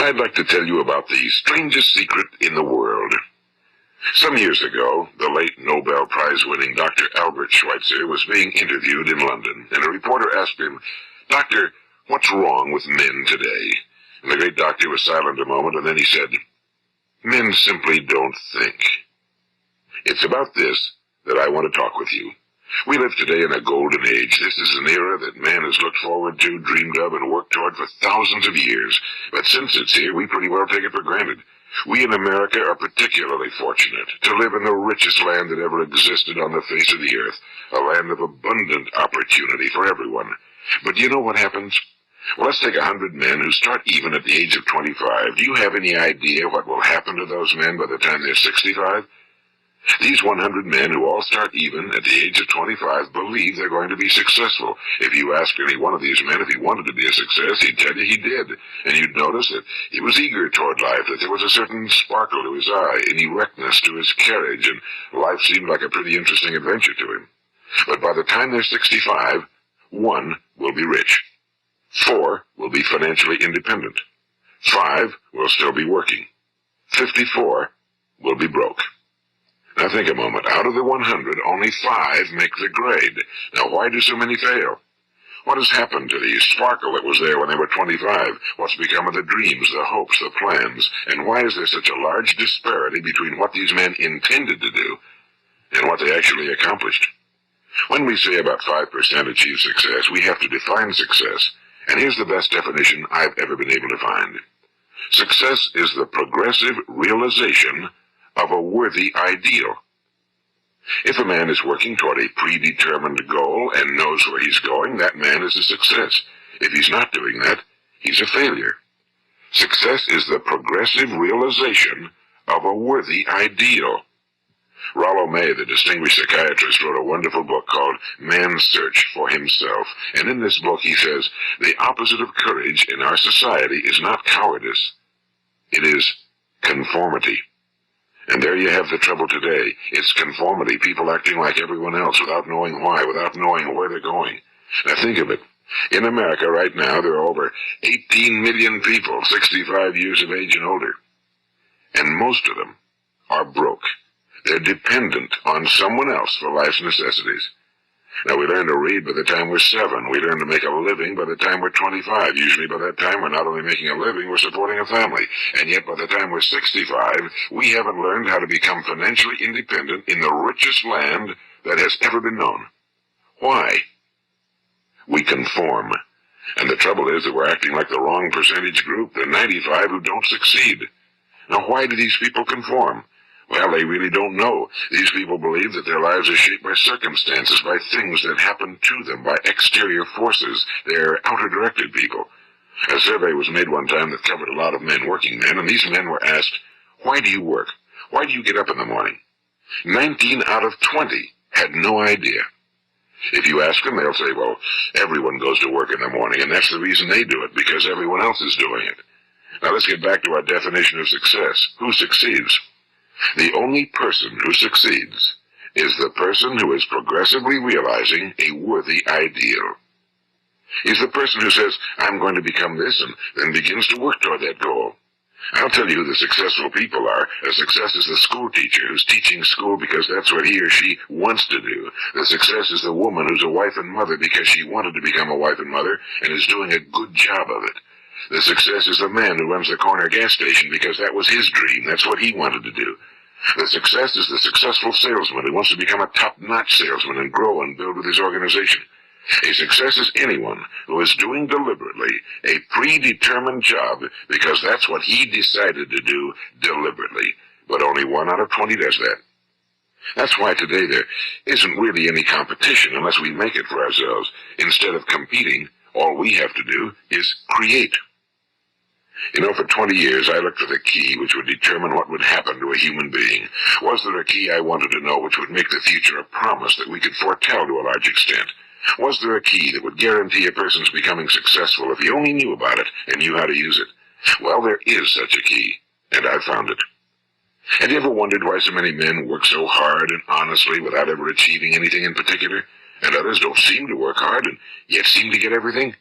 I'd like to tell you about the strangest secret in the world. Some years ago, the late Nobel Prize-winning Dr. Albert Schweitzer was being interviewed in London, and a reporter asked him, "Doctor, what's wrong with men today?" And the great doctor was silent a moment, and then he said, "Men simply don't think." It's about this that I want to talk with you. We live today in a golden age. This is an era that man has looked forward to, dreamed of, and worked toward for thousands of years. But since it's here, we pretty well take it for granted. We in America are particularly fortunate to live in the richest land that ever existed on the face of the earth, a land of abundant opportunity for everyone. But do you know what happens? Well, let's take 100 men who start even at the age of 25. Do you have any idea what will happen to those men by the time they're 65? These 100 men who all start even at the age of 25 believe they're going to be successful. If you asked any one of these men if he wanted to be a success, he'd tell you he did. And you'd notice that he was eager toward life, that there was a certain sparkle to his eye, an erectness to his carriage, and life seemed like a pretty interesting adventure to him. But by the time they're 65, 1 will be rich. 4 will be financially independent. 5 will still be working. 54 will be broke. Now think a moment. Out of the 100, only 5 make the grade. Now why do so many fail? What has happened to the sparkle that was there when they were 25? What's become of the dreams, the hopes, the plans? And why is there such a large disparity between what these men intended to do and what they actually accomplished? When we say about 5% achieve success, we have to define success. And here's the best definition I've ever been able to find. Success is the progressive realization of a worthy ideal. If a man is working toward a predetermined goal and knows where he's going, that man is a success. If he's not doing that, he's a failure. Success is the progressive realization of a worthy ideal. Rollo May, the distinguished psychiatrist, wrote a wonderful book called Man's Search for Himself. And in this book he says, the opposite of courage in our society is not cowardice. It is conformity. And there you have the trouble today. It's conformity, people acting like everyone else without knowing why, without knowing where they're going. Now think of it. In America right now, there are over 18 million people 65 years of age and older. And most of them are broke. They're dependent on someone else for life's necessities. Now, we learn to read by the time we're 7. We learn to make a living by the time we're 25. Usually by that time, we're not only making a living, we're supporting a family. And yet by the time we're 65, we haven't learned how to become financially independent in the richest land that has ever been known. Why? We conform. And the trouble is that we're acting like the wrong percentage group, the 95 who don't succeed. Now, why do these people conform? Well, they really don't know. These people believe that their lives are shaped by circumstances, by things that happen to them, by exterior forces. They're outer-directed people. A survey was made one time that covered a lot of men, working men, and these men were asked, "Why do you work? Why do you get up in the morning?" 19 out of 20 had no idea. If you ask them, they'll say, well, everyone goes to work in the morning, and that's the reason they do it, because everyone else is doing it. Now let's get back to our definition of success. Who succeeds? The only person who succeeds is the person who is progressively realizing a worthy ideal. He's the person who says, I'm going to become this, and then begins to work toward that goal. I'll tell you who the successful people are. A success is the school teacher who's teaching school because that's what he or she wants to do. The success is the woman who's a wife and mother because she wanted to become a wife and mother and is doing a good job of it. The success is the man who runs the corner gas station because that was his dream. That's what he wanted to do. The success is the successful salesman who wants to become a top-notch salesman and grow and build with his organization. A success is anyone who is doing deliberately a predetermined job because that's what he decided to do deliberately. But only 1 out of 20 does that. That's why today there isn't really any competition unless we make it for ourselves. Instead of competing, all we have to do is create. You know, for 20 years I looked for the key which would determine what would happen to a human being. Was there a key I wanted to know which would make the future a promise that we could foretell to a large extent? Was there a key that would guarantee a person's becoming successful if he only knew about it and knew how to use it? Well, there is such a key, and I've found it. Have you ever wondered why so many men work so hard and honestly without ever achieving anything in particular, and others don't seem to work hard and yet seem to get everything?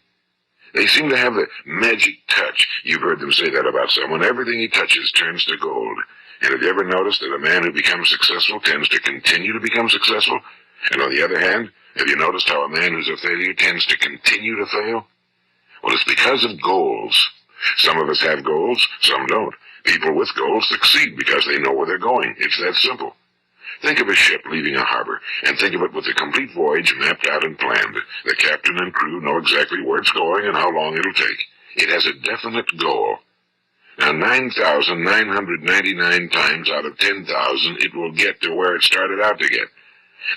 They seem to have the magic touch. You've heard them say that about someone. Everything he touches turns to gold. And have you ever noticed that a man who becomes successful tends to continue to become successful? And on the other hand, have you noticed how a man who's a failure tends to continue to fail? Well, it's because of goals. Some of us have goals, some don't. People with goals succeed because they know where they're going. It's that simple. Think of a ship leaving a harbor, and think of it with the complete voyage mapped out and planned. The captain and crew know exactly where it's going and how long it'll take. It has a definite goal. Now, 9,999 times out of 10,000, it will get to where it started out to get.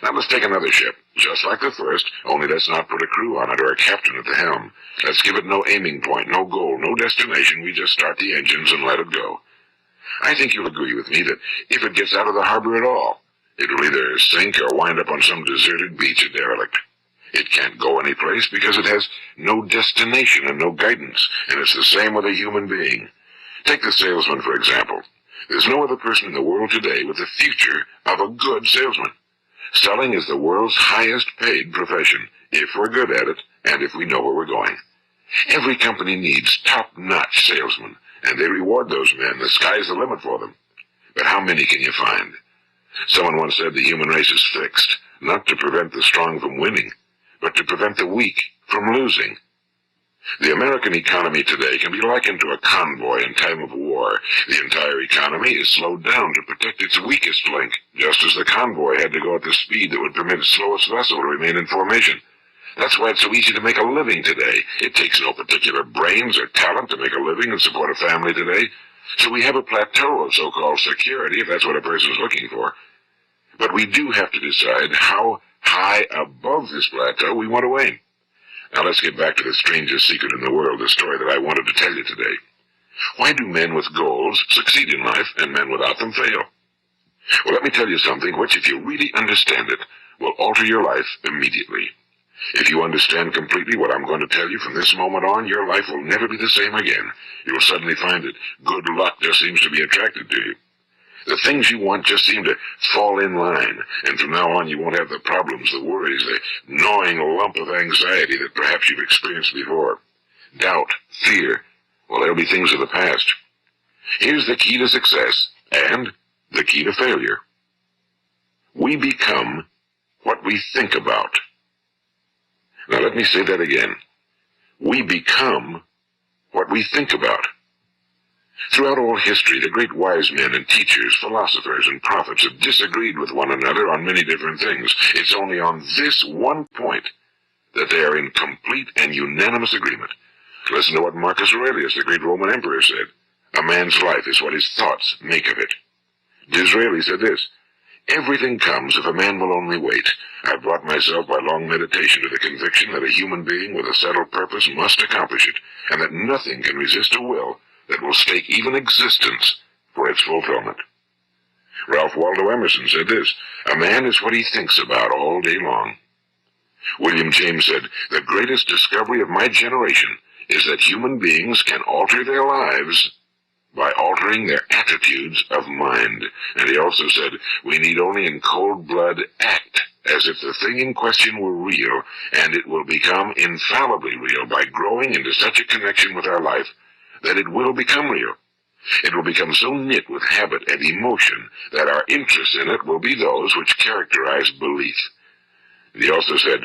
Now, let's take another ship, just like the first, only let's not put a crew on it or a captain at the helm. Let's give it no aiming point, no goal, no destination. We just start the engines and let it go. I think you'll agree with me that if it gets out of the harbor at all, it'll either sink or wind up on some deserted beach, a derelict. It can't go anyplace because it has no destination and no guidance, and it's the same with a human being. Take the salesman, for example. There's no other person in the world today with the future of a good salesman. Selling is the world's highest paid profession, if we're good at it and if we know where we're going. Every company needs top-notch salesmen, and they reward those men. The sky's the limit for them. But how many can you find? Someone once said the human race is fixed, not to prevent the strong from winning, but to prevent the weak from losing. The American economy today can be likened to a convoy in time of war. The entire economy is slowed down to protect its weakest link, just as the convoy had to go at the speed that would permit its slowest vessel to remain in formation. That's why it's so easy to make a living today. It takes no particular brains or talent to make a living and support a family today. So we have a plateau of so-called security, if that's what a person's looking for. But we do have to decide how high above this plateau we want to aim. Now let's get back to the strangest secret in the world, the story that I wanted to tell you today. Why do men with goals succeed in life and men without them fail? Well, let me tell you something which, if you really understand it, will alter your life immediately. If you understand completely what I'm going to tell you from this moment on, your life will never be the same again. You'll suddenly find that good luck just seems to be attracted to you. The things you want just seem to fall in line, and from now on you won't have the problems, the worries, the gnawing lump of anxiety that perhaps you've experienced before. Doubt, fear, well, they'll be things of the past. Here's the key to success, and the key to failure. We become what we think about. Now let me say that again. We become what we think about. Throughout all history, the great wise men and teachers, philosophers and prophets have disagreed with one another on many different things. It's only on this one point that they are in complete and unanimous agreement. Listen to what Marcus Aurelius, the great Roman emperor, said. A man's life is what his thoughts make of it. Disraeli said this. Everything comes if a man will only wait. I've brought myself by long meditation to the conviction that a human being with a settled purpose must accomplish it, and that nothing can resist a will that will stake even existence for its fulfillment. Ralph Waldo Emerson said this, a man is what he thinks about all day long. William James said, the greatest discovery of my generation is that human beings can alter their lives by altering their attitudes of mind. And he also said, we need only in cold blood act as if the thing in question were real, and it will become infallibly real by growing into such a connection with our life that it will become real. It will become so knit with habit and emotion that our interest in it will be those which characterize belief. And he also said,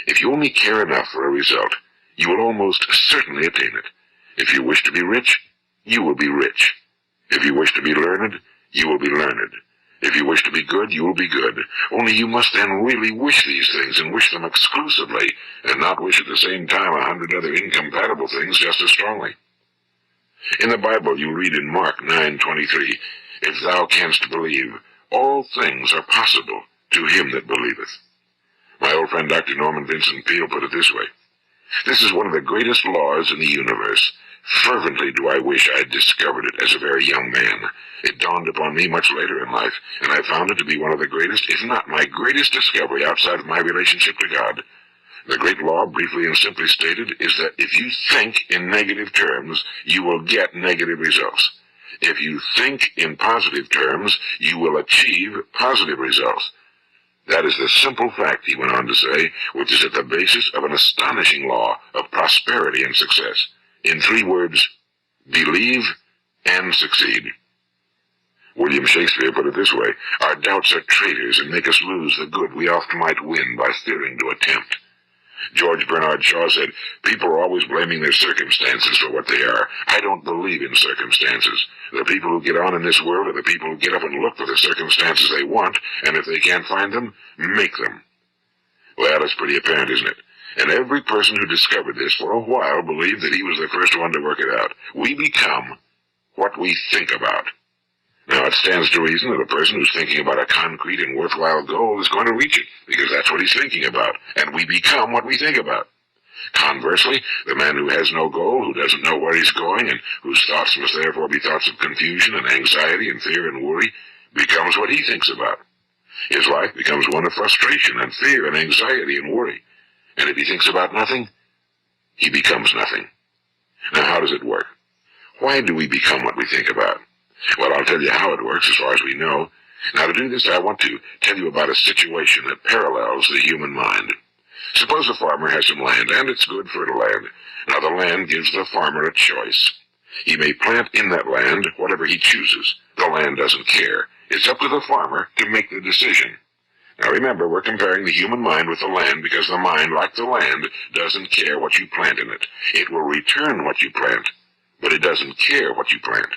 if you only care enough for a result, you will almost certainly attain it. If you wish to be rich, you will be rich. If you wish to be learned, you will be learned. If you wish to be good, you will be good. Only you must then really wish these things and wish them exclusively, and not wish at the same time 100 other incompatible things just as strongly. In the Bible, you read in Mark 9:23, if thou canst believe, all things are possible to him that believeth. My old friend Dr. Norman Vincent Peale put it this way, this is one of the greatest laws in the universe. Fervently do I wish I had discovered it as a very young man. It dawned upon me much later in life, and I found it to be one of the greatest, if not my greatest discovery outside of my relationship to God. The great law, briefly and simply stated, is that if you think in negative terms, you will get negative results. If you think in positive terms, you will achieve positive results. That is the simple fact, he went on to say, which is at the basis of an astonishing law of prosperity and success. In 3 words, believe and succeed. William Shakespeare put it this way: our doubts are traitors and make us lose the good we oft might win by fearing to attempt. George Bernard Shaw said, people are always blaming their circumstances for what they are. I don't believe in circumstances. The people who get on in this world are the people who get up and look for the circumstances they want, and if they can't find them, make them. Well, that's pretty apparent, isn't it? And every person who discovered this for a while believed that he was the first one to work it out. We become what we think about. Now, it stands to reason that a person who's thinking about a concrete and worthwhile goal is going to reach it, because that's what he's thinking about, and we become what we think about. Conversely, the man who has no goal, who doesn't know where he's going, and whose thoughts must therefore be thoughts of confusion and anxiety and fear and worry, becomes what he thinks about. His life becomes one of frustration and fear and anxiety and worry. And if he thinks about nothing, he becomes nothing. Now, how does it work? Why do we become what we think about? Well, I'll tell you how it works as far as we know. Now, to do this, I want to tell you about a situation that parallels the human mind. Suppose a farmer has some land, and it's good fertile land. Now, the land gives the farmer a choice. He may plant in that land whatever he chooses. The land doesn't care. It's up to the farmer to make the decision. Now, remember, we're comparing the human mind with the land because the mind, like the land, doesn't care what you plant in it. It will return what you plant, but it doesn't care what you plant.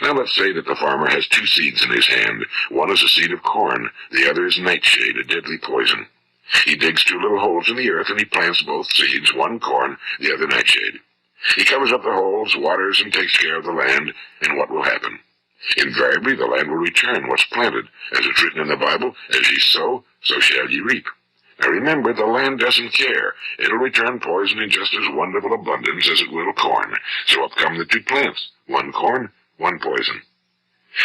Now let's say that the farmer has 2 seeds in his hand. One is a seed of corn, the other is nightshade, a deadly poison. He digs 2 little holes in the earth and he plants both seeds, one corn, the other nightshade. He covers up the holes, waters, and takes care of the land, and what will happen? Invariably the land will return what's planted. As it's written in the Bible, as ye sow, so shall ye reap. Now remember, the land doesn't care. It'll return poison in just as wonderful abundance as it will corn. So up come the 2 plants, one corn, one poison.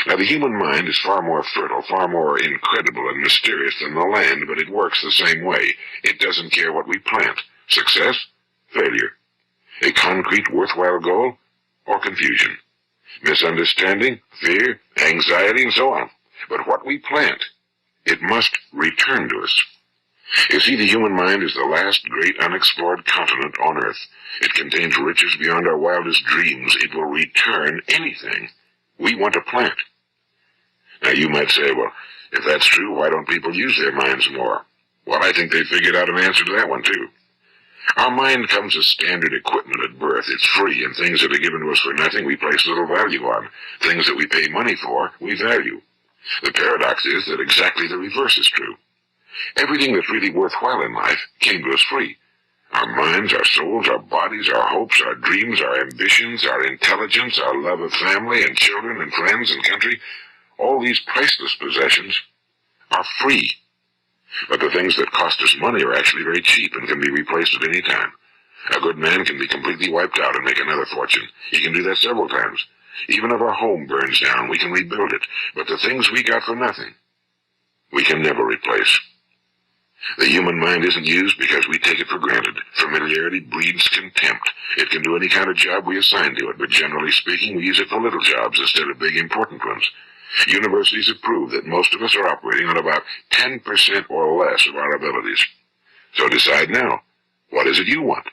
Now, the human mind is far more fertile, far more incredible and mysterious than the land, but it works the same way. It doesn't care what we plant. Success, failure. A concrete, worthwhile goal, or confusion. Misunderstanding, fear, anxiety, and so on. But what we plant, it must return to us. You see, the human mind is the last great unexplored continent on Earth. It contains riches beyond our wildest dreams. It will return anything we want to plant. Now, you might say, well, if that's true, why don't people use their minds more? Well, I think they figured out an answer to that one, too. Our mind comes as standard equipment at birth. It's free, and things that are given to us for nothing we place little value on. Things that we pay money for, we value. The paradox is that exactly the reverse is true. Everything that's really worthwhile in life came to us free. Our minds, our souls, our bodies, our hopes, our dreams, our ambitions, our intelligence, our love of family and children and friends and country, all these priceless possessions are free. But the things that cost us money are actually very cheap and can be replaced at any time. A good man can be completely wiped out and make another fortune. He can do that several times. Even if our home burns down, we can rebuild it. But the things we got for nothing, we can never replace. The human mind isn't used because we take it for granted. Familiarity breeds contempt. It can do any kind of job we assign to it, but generally speaking, we use it for little jobs instead of big, important ones. Universities have proved that most of us are operating on about 10% or less of our abilities. So decide now, what is it you want?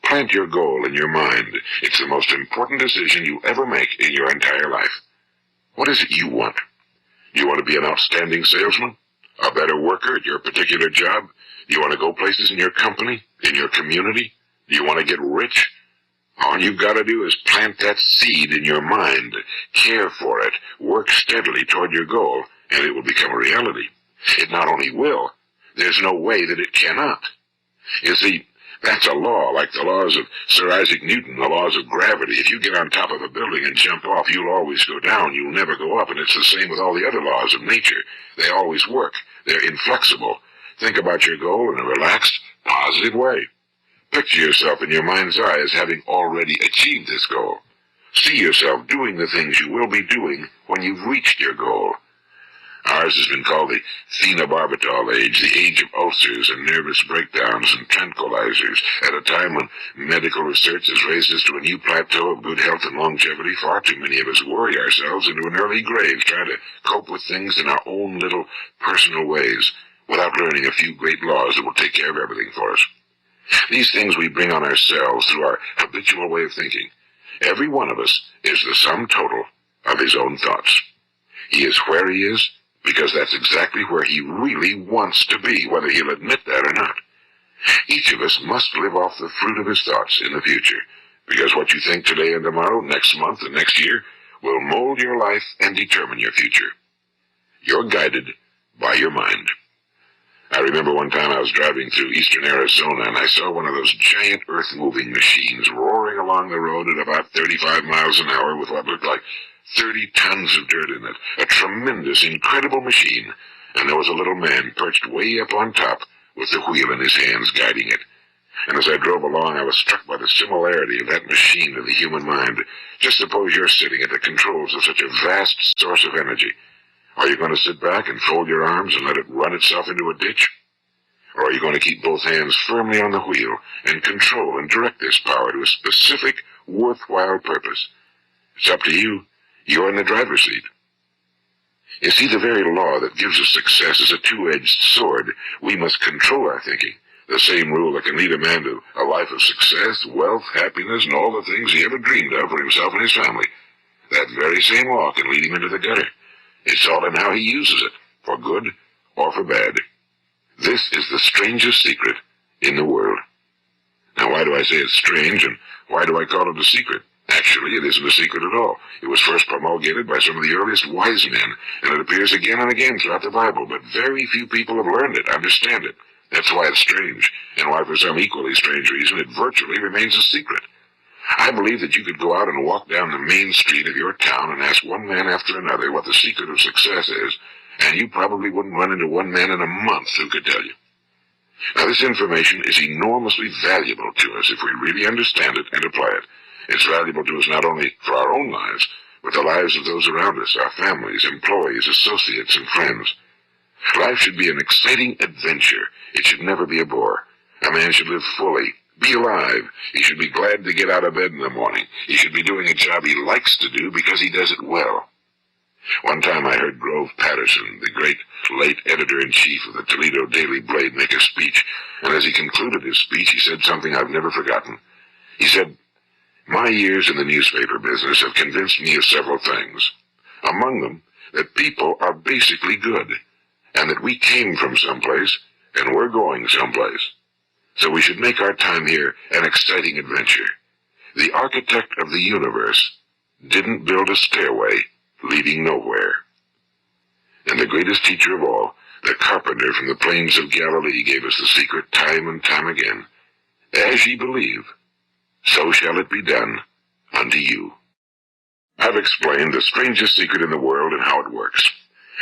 Plant your goal in your mind. It's the most important decision you ever make in your entire life. What is it you want? Do you want to be an outstanding salesman? A better worker at your particular job? Do you want to go places in your company, in your community? Do you want to get rich? All you've got to do is plant that seed in your mind, care for it, work steadily toward your goal, and it will become a reality. It not only will, there's no way that it cannot. You see, that's a law, like the laws of Sir Isaac Newton, the laws of gravity. If you get on top of a building and jump off, you'll always go down. You'll never go up, and it's the same with all the other laws of nature. They always work. They're inflexible. Think about your goal in a relaxed, positive way. Picture yourself in your mind's eye as having already achieved this goal. See yourself doing the things you will be doing when you've reached your goal. Ours has been called the phenobarbital age, the age of ulcers and nervous breakdowns and tranquilizers. At a time when medical research has raised us to a new plateau of good health and longevity, far too many of us worry ourselves into an early grave trying to cope with things in our own little personal ways without learning a few great laws that will take care of everything for us. These things we bring on ourselves through our habitual way of thinking. Every one of us is the sum total of his own thoughts. He is where he is because that's exactly where he really wants to be, whether he'll admit that or not. Each of us must live off the fruit of his thoughts in the future, because what you think today and tomorrow, next month and next year, will mold your life and determine your future. You're guided by your mind. I remember one time I was driving through eastern Arizona and I saw one of those giant earth-moving machines roaring along the road at about 35 miles an hour with what looked like 30 tons of dirt in it. A tremendous, incredible machine. And there was a little man perched way up on top with the wheel in his hands guiding it. And as I drove along, I was struck by the similarity of that machine to the human mind. Just suppose you're sitting at the controls of such a vast source of energy. Are you going to sit back and fold your arms and let it run itself into a ditch? Or are you going to keep both hands firmly on the wheel and control and direct this power to a specific, worthwhile purpose? It's up to you. You're in the driver's seat. You see, the very law that gives us success is a two-edged sword. We must control our thinking. The same rule that can lead a man to a life of success, wealth, happiness, and all the things he ever dreamed of for himself and his family. That very same law can lead him into the gutter. It's all in how he uses it, for good or for bad. This is the strangest secret in the world. Now, why do I say it's strange, and why do I call it a secret? Actually, it isn't a secret at all. It was first promulgated by some of the earliest wise men, and it appears again and again throughout the Bible, but very few people have learned it, understand it. That's why it's strange, and why for some equally strange reason it virtually remains a secret. I believe that you could go out and walk down the main street of your town and ask one man after another what the secret of success is, and you probably wouldn't run into one man in a month who could tell you. Now, this information is enormously valuable to us if we really understand it and apply it. It's valuable to us not only for our own lives, but the lives of those around us, our families, employees, associates, and friends. Life should be an exciting adventure. It should never be a bore. A man should live fully, be alive. He should be glad to get out of bed in the morning. He should be doing a job he likes to do because he does it well. One time I heard Grove Patterson, the great late editor-in-chief of the Toledo Daily Blade, make a speech, and as he concluded his speech, he said something I've never forgotten. He said, "My years in the newspaper business have convinced me of several things. Among them, that people are basically good, and that we came from someplace, and we're going someplace. So we should make our time here an exciting adventure. The architect of the universe didn't build a stairway leading nowhere." And the greatest teacher of all, the carpenter from the plains of Galilee, gave us the secret time and time again. As ye believe, so shall it be done unto you. I've explained the strangest secret in the world and how it works.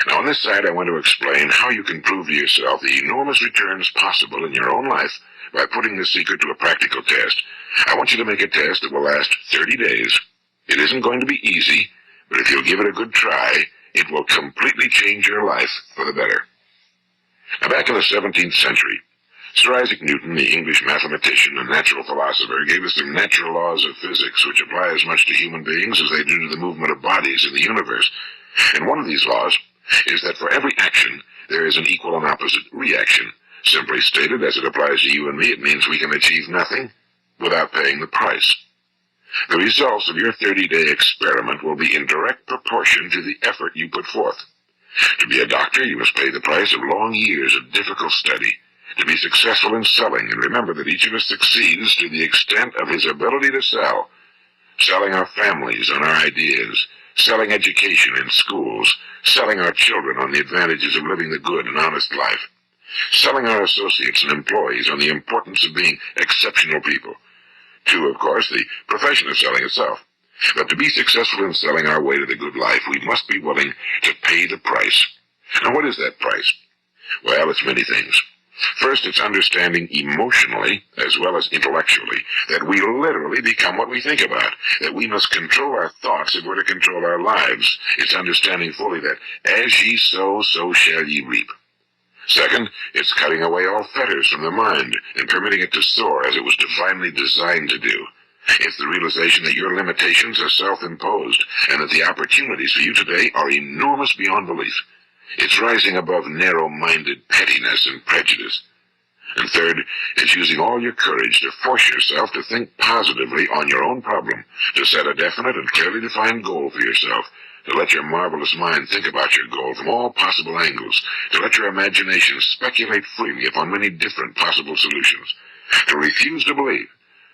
Now, on this side, I want to explain how you can prove to yourself the enormous returns possible in your own life by putting the secret to a practical test. I want you to make a test that will last 30 days. It isn't going to be easy, but if you'll give it a good try, it will completely change your life for the better. Now, back in the 17th century, Sir Isaac Newton, the English mathematician and natural philosopher, gave us the natural laws of physics, which apply as much to human beings as they do to the movement of bodies in the universe. And one of these laws is that for every action, there is an equal and opposite reaction. Simply stated, as it applies to you and me, it means we can achieve nothing without paying the price. The results of your 30-day experiment will be in direct proportion to the effort you put forth. To be a doctor, you must pay the price of long years of difficult study. To be successful in selling, and remember that each of us succeeds to the extent of his ability to sell. Selling our families on our ideas, selling education in schools, selling our children on the advantages of living the good and honest life, selling our associates and employees on the importance of being exceptional people. To, of course, the profession of selling itself. But to be successful in selling our way to the good life, we must be willing to pay the price. Now, what is that price? Well, it's many things. First, it's understanding emotionally, as well as intellectually, that we literally become what we think about, that we must control our thoughts if we're to control our lives. It's understanding fully that as ye sow, so shall ye reap. Second, it's cutting away all fetters from the mind and permitting it to soar as it was divinely designed to do. It's the realization that your limitations are self-imposed and that the opportunities for you today are enormous beyond belief. It's rising above narrow-minded pettiness and prejudice. And third, it's using all your courage to force yourself to think positively on your own problem, to set a definite and clearly defined goal for yourself, to let your marvelous mind think about your goal from all possible angles, to let your imagination speculate freely upon many different possible solutions, to refuse to believe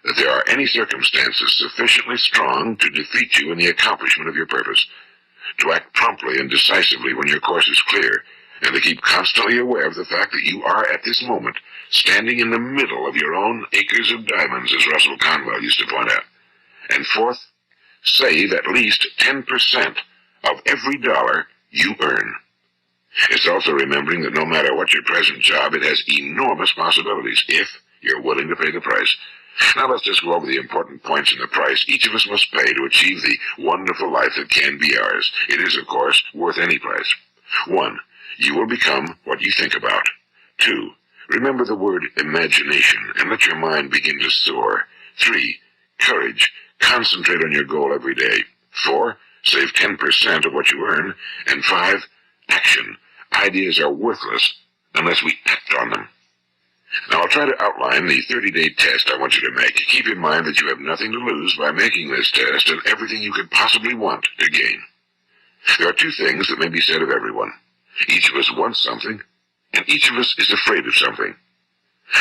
that there are any circumstances sufficiently strong to defeat you in the accomplishment of your purpose, to act promptly and decisively when your course is clear, and to keep constantly aware of the fact that you are at this moment standing in the middle of your own acres of diamonds, as Russell Conwell used to point out. And fourth, save at least 10% of every dollar you earn. It's also remembering that no matter what your present job, it has enormous possibilities if you're willing to pay the price. Now let's just go over the important points in the price each of us must pay to achieve the wonderful life that can be ours. It is, of course, worth any price. 1. You will become what you think about. 2. Remember the word imagination and let your mind begin to soar. 3. Courage. Concentrate on your goal every day. 4. Save 10% of what you earn. And 5. Action. Ideas are worthless unless we act on them. Now I'll try to outline the 30-day test I want you to make. Keep in mind that you have nothing to lose by making this test and everything you could possibly want to gain. There are 2 things that may be said of everyone. Each of us wants something, and each of us is afraid of something.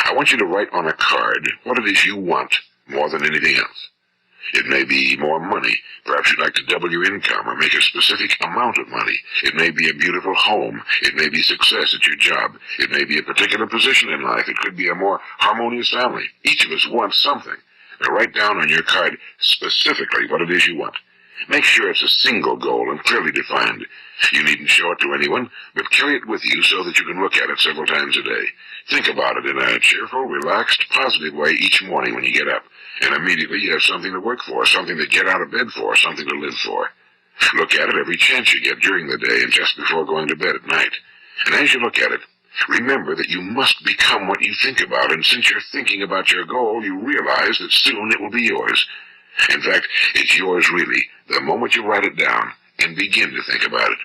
I want you to write on a card what it is you want more than anything else. It may be more money. Perhaps you'd like to double your income or make a specific amount of money. It may be a beautiful home. It may be success at your job. It may be a particular position in life. It could be a more harmonious family. Each of us wants something. Now write down on your card specifically what it is you want. Make sure it's a single goal and clearly defined. You needn't show it to anyone, but carry it with you so that you can look at it several times a day. Think about it in a cheerful, relaxed, positive way each morning when you get up. And immediately you have something to work for, something to get out of bed for, something to live for. Look at it every chance you get during the day and just before going to bed at night. And as you look at it, remember that you must become what you think about, and since you're thinking about your goal, you realize that soon it will be yours. In fact, it's yours really, the moment you write it down and begin to think about it.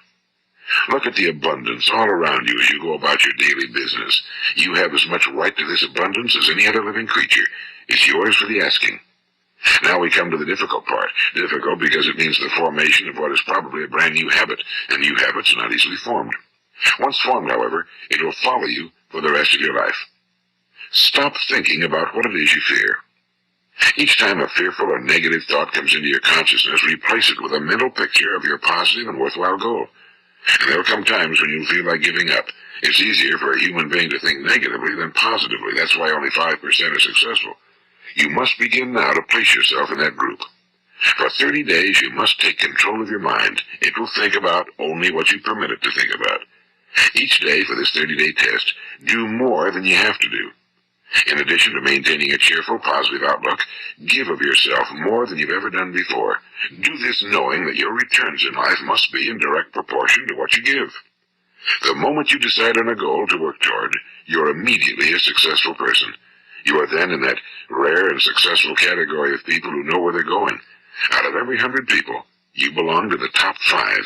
Look at the abundance all around you as you go about your daily business. You have as much right to this abundance as any other living creature. It's yours for the asking. Now we come to the difficult part. Difficult because it means the formation of what is probably a brand new habit, and new habits are not easily formed. Once formed, however, it will follow you for the rest of your life. Stop thinking about what it is you fear. Each time a fearful or negative thought comes into your consciousness, replace it with a mental picture of your positive and worthwhile goal. And there will come times when you'll feel like giving up. It's easier for a human being to think negatively than positively. That's why only 5% are successful. You must begin now to place yourself in that group. For 30 days, you must take control of your mind. It will think about only what you permit it to think about. Each day for this 30-day test, do more than you have to do. In addition to maintaining a cheerful, positive outlook, give of yourself more than you've ever done before. Do this knowing that your returns in life must be in direct proportion to what you give. The moment you decide on a goal to work toward, you're immediately a successful person. You are then in that rare and successful category of people who know where they're going. Out of every 100 people, you belong to the top 5.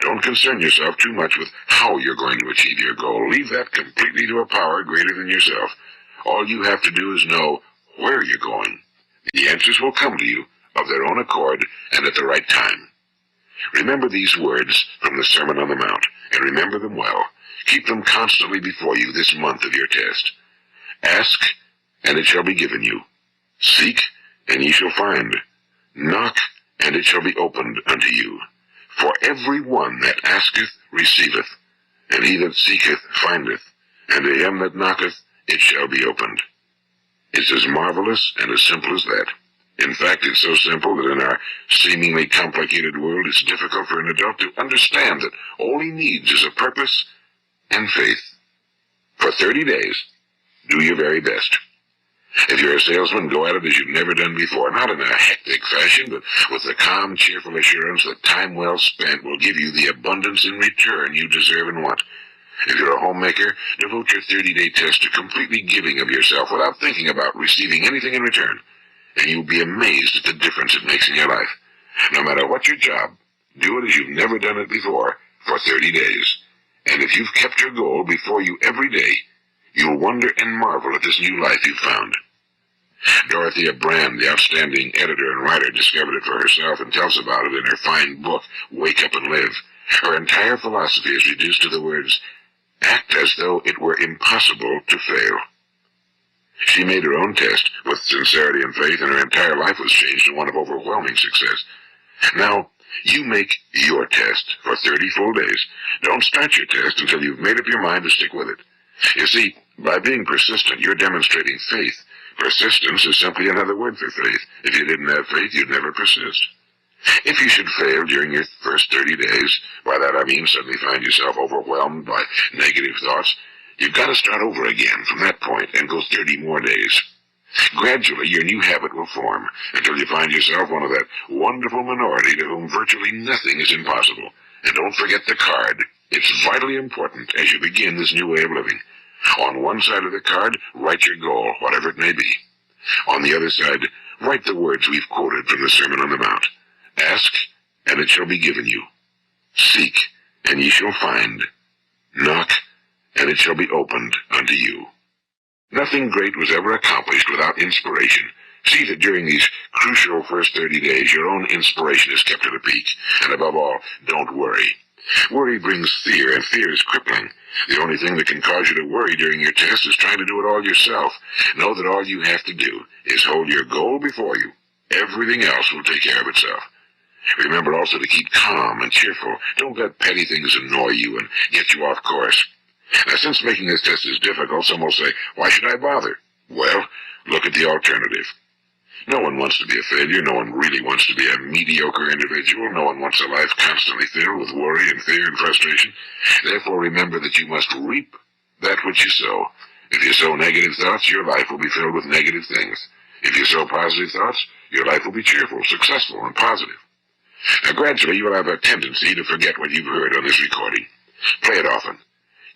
Don't concern yourself too much with how you're going to achieve your goal. Leave that completely to a power greater than yourself. All you have to do is know where you're going. The answers will come to you of their own accord and at the right time. Remember these words from the Sermon on the Mount, and remember them well. Keep them constantly before you this month of your test. Ask, and it shall be given you. Seek, and ye shall find. Knock, and it shall be opened unto you. For every one that asketh receiveth, and he that seeketh findeth, and to him that knocketh it shall be opened. It's as marvelous and as simple as that. In fact, it's so simple that in our seemingly complicated world, it's difficult for an adult to understand that all he needs is a purpose and faith. For 30 days, Do your very best. If you're a salesman, go at it as you've never done before, not in a hectic fashion, but with the calm, cheerful assurance that time well spent will give you the abundance in return you deserve and want. If you're a homemaker, devote your 30-day test to completely giving of yourself without thinking about receiving anything in return, and you'll be amazed at the difference it makes in your life. No matter what your job, do it as you've never done it before for 30 days. And if you've kept your goal before you every day, you'll wonder and marvel at this new life you've found. Dorothea Brand, the outstanding editor and writer, discovered it for herself and tells about it in her fine book, Wake Up and Live. Her entire philosophy is reduced to the words, act as though it were impossible to fail. She made her own test with sincerity and faith, and her entire life was changed to one of overwhelming success. Now, you make your test for 30 full days. Don't start your test until you've made up your mind to stick with it. You see, by being persistent, you're demonstrating faith. Persistence is simply another word for faith. If you didn't have faith, you'd never persist. If you should fail during your first 30 days, by that I mean suddenly find yourself overwhelmed by negative thoughts, you've got to start over again from that point and go 30 more days. Gradually, your new habit will form until you find yourself one of that wonderful minority to whom virtually nothing is impossible. And don't forget the card. It's vitally important as you begin this new way of living. On one side of the card, write your goal, whatever it may be. On the other side, write the words we've quoted from the Sermon on the Mount. Ask, and it shall be given you. Seek, and ye shall find. Knock, and it shall be opened unto you. Nothing great was ever accomplished without inspiration. See that during these crucial first 30 days, your own inspiration is kept at a peak. And above all, don't worry. Worry brings fear, and fear is crippling. The only thing that can cause you to worry during your test is trying to do it all yourself. Know that all you have to do is hold your goal before you. Everything else will take care of itself. Remember also to keep calm and cheerful. Don't let petty things annoy you and get you off course. Now, since making this test is difficult, some will say, why should I bother? Well, look at the alternative. No one wants to be a failure. No one really wants to be a mediocre individual. No one wants a life constantly filled with worry and fear and frustration. Therefore, remember that you must reap that which you sow. If you sow negative thoughts, your life will be filled with negative things. If you sow positive thoughts, your life will be cheerful, successful, and positive. Now, gradually, you will have a tendency to forget what you've heard on this recording. Play it often.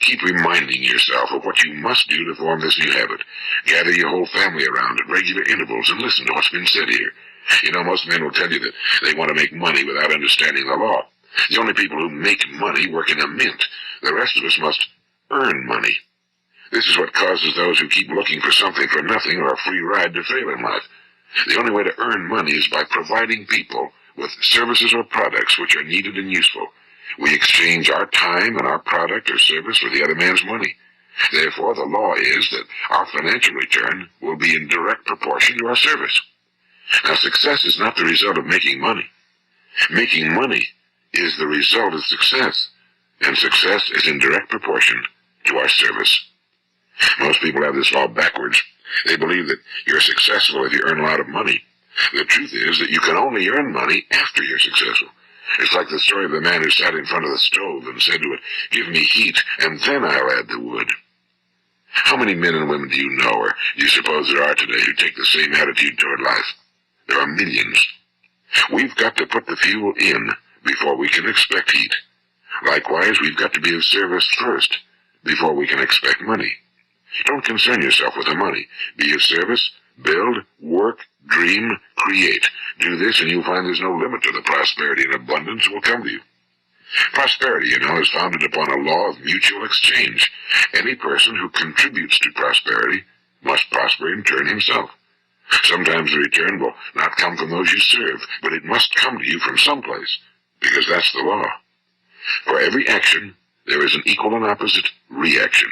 Keep reminding yourself of what you must do to form this new habit. Gather your whole family around at regular intervals and listen to what's been said here. You know, most men will tell you that they want to make money without understanding the law. The only people who make money work in a mint. The rest of us must earn money. This is what causes those who keep looking for something for nothing or a free ride to fail in life. The only way to earn money is by providing people with services or products which are needed and useful. We exchange our time and our product or service for the other man's money. Therefore, the law is that our financial return will be in direct proportion to our service. Now, success is not the result of making money. Making money is the result of success, and success is in direct proportion to our service. Most people have this law backwards. They believe that you're successful if you earn a lot of money. The truth is that you can only earn money after you're successful. It's like the story of the man who sat in front of the stove and said to it, give me heat, and then I'll add the wood. How many men and women do you know, or do you suppose there are today, who take the same attitude toward life? There are millions. We've got to put the fuel in before we can expect heat. Likewise, we've got to be of service first before we can expect money. Don't concern yourself with the money. Be of service, build, work, dream, create. Do this and you'll find there's no limit to the prosperity and abundance that will come to you. Prosperity, you know, is founded upon a law of mutual exchange. Any person who contributes to prosperity must prosper in turn himself. Sometimes the return will not come from those you serve, but it must come to you from someplace, because that's the law. For every action, there is an equal and opposite reaction.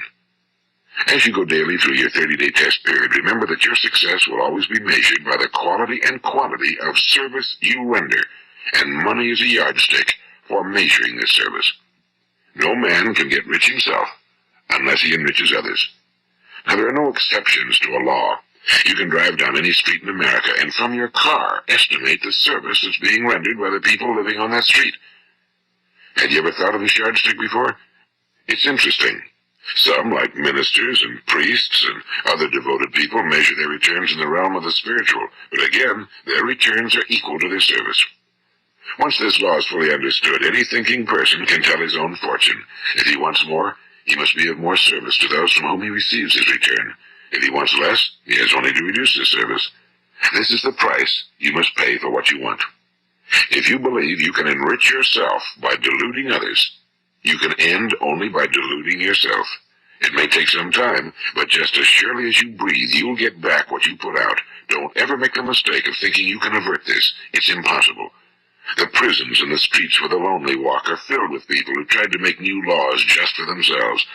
As you go daily through your 30-day test period, remember that your success will always be measured by the quality and quantity of service you render, and money is a yardstick for measuring this service. No man can get rich himself unless he enriches others. Now, there are no exceptions to a law. You can drive down any street in America and from your car estimate the service that's being rendered by the people living on that street. Had you ever thought of this yardstick before? It's interesting. Some, like ministers and priests and other devoted people, measure their returns in the realm of the spiritual, but again, their returns are equal to their service. Once this law is fully understood, any thinking person can tell his own fortune. If he wants more, he must be of more service to those from whom he receives his return. If he wants less, he has only to reduce his service. This is the price you must pay for what you want. If you believe you can enrich yourself by deluding others, you can end only by deluding yourself. It may take some time, but just as surely as you breathe, you'll get back what you put out. Don't ever make the mistake of thinking you can avert this. It's impossible. The prisons and the streets where the lonely walk are filled with people who tried to make new laws just for themselves.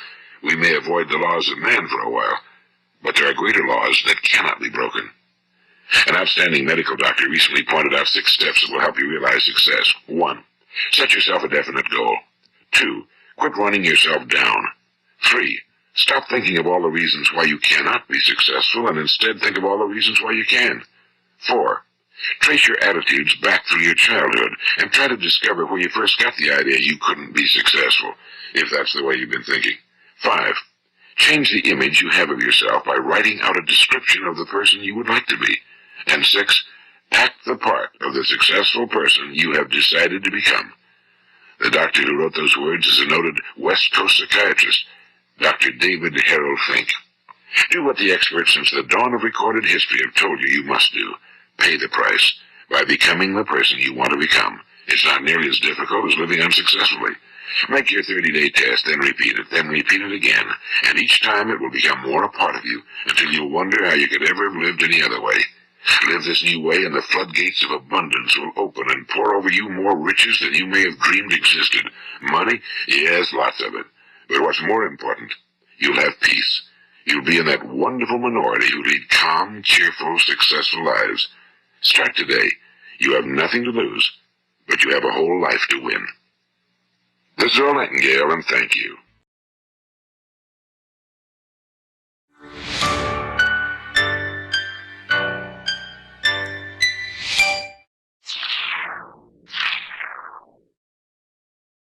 We may avoid the laws of man for a while, but there are greater laws that cannot be broken. An outstanding medical doctor recently pointed out 6 steps that will help you realize success. 1. Set yourself a definite goal. 2. Quit running yourself down. 3. Stop thinking of all the reasons why you cannot be successful and instead think of all the reasons why you can. 4. Trace your attitudes back through your childhood and try to discover where you first got the idea you couldn't be successful, if that's the way you've been thinking. 5. Change the image you have of yourself by writing out a description of the person you would like to be. And 6. Act the part of the successful person you have decided to become. The doctor who wrote those words is a noted West Coast psychiatrist, Dr. David Harold Fink. Do what the experts since the dawn of recorded history have told you must do. Pay the price by becoming the person you want to become. It's not nearly as difficult as living unsuccessfully. Make your 30-day test, then repeat it again, and each time it will become more a part of you until you'll wonder how you could ever have lived any other way. Live this new way and the floodgates of abundance will open and pour over you more riches than you may have dreamed existed. Money? Yes, lots of it. But what's more important, you'll have peace. You'll be in that wonderful minority who lead calm, cheerful, successful lives. Start today. You have nothing to lose, but you have a whole life to win. This is Earl Nightingale, and thank you.